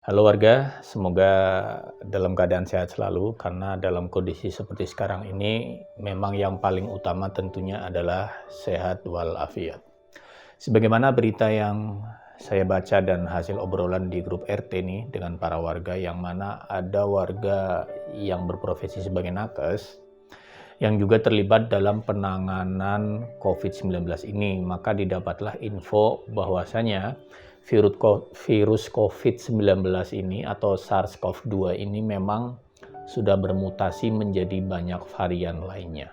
Halo warga, semoga dalam keadaan sehat selalu karena dalam kondisi seperti sekarang ini memang yang paling utama tentunya adalah sehat walafiat. Sebagaimana berita yang saya baca dan hasil obrolan di grup RT nih dengan para warga yang mana ada warga yang berprofesi sebagai nakes yang juga terlibat dalam penanganan COVID-19 ini, maka didapatlah info bahwasanya virus COVID-19 ini atau SARS-CoV-2 ini memang sudah bermutasi menjadi banyak varian lainnya.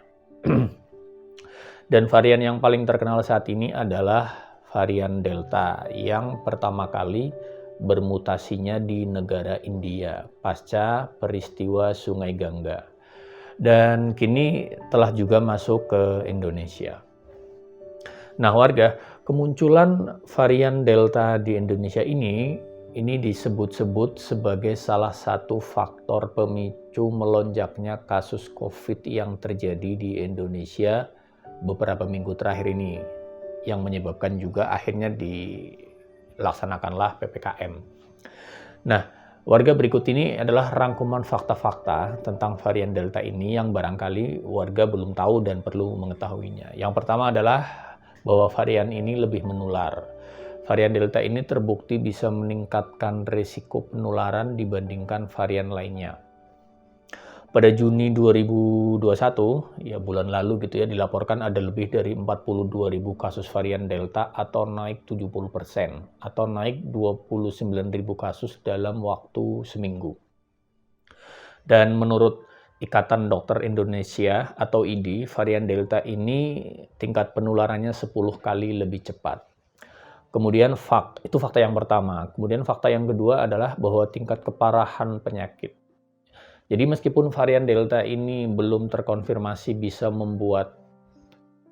Dan varian yang paling terkenal saat ini adalah varian Delta yang pertama kali bermutasinya di negara India pasca peristiwa Sungai Gangga. Dan kini telah juga masuk ke Indonesia. Nah warga, kemunculan varian Delta di Indonesia ini disebut-sebut sebagai salah satu faktor pemicu melonjaknya kasus COVID yang terjadi di Indonesia beberapa minggu terakhir ini, yang menyebabkan juga akhirnya dilaksanakanlah PPKM. Nah, warga berikut ini adalah rangkuman fakta-fakta tentang varian Delta ini yang barangkali warga belum tahu dan perlu mengetahuinya. Yang pertama adalah bahwa varian ini lebih menular. Varian Delta ini terbukti bisa meningkatkan risiko penularan dibandingkan varian lainnya. Pada Juni 2021, ya bulan lalu gitu ya, dilaporkan ada lebih dari 42.000 kasus varian Delta atau naik 70% atau naik 29.000 kasus dalam waktu seminggu. Dan menurut Ikatan Dokter Indonesia atau IDI, varian Delta ini tingkat penularannya 10 kali lebih cepat. Kemudian itu fakta yang pertama. Kemudian fakta yang kedua adalah bahwa tingkat keparahan penyakit. Jadi meskipun varian Delta ini belum terkonfirmasi bisa membuat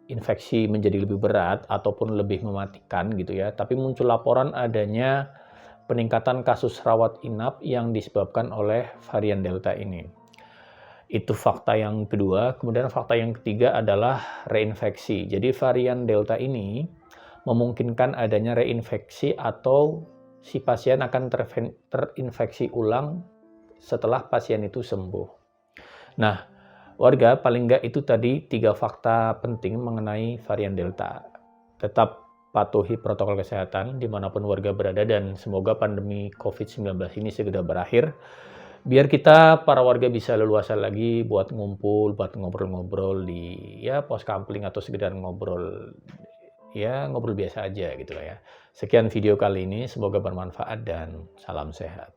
infeksi menjadi lebih berat ataupun lebih mematikan gitu ya, tapi muncul laporan adanya peningkatan kasus rawat inap yang disebabkan oleh varian Delta ini. Itu fakta yang kedua. Kemudian fakta yang ketiga adalah reinfeksi. Jadi varian Delta ini memungkinkan adanya reinfeksi atau si pasien akan terinfeksi ulang setelah pasien itu sembuh. Nah, warga paling nggak itu tadi 3 fakta penting mengenai varian Delta. Tetap patuhi protokol kesehatan dimanapun warga berada dan semoga pandemi COVID-19 ini segera berakhir. Biar kita para warga bisa leluasa lagi buat ngumpul, buat ngobrol-ngobrol di ya pos kampling atau sekedar ngobrol ya ngobrol biasa aja gitu lah ya. Sekian video kali ini, semoga bermanfaat dan salam sehat.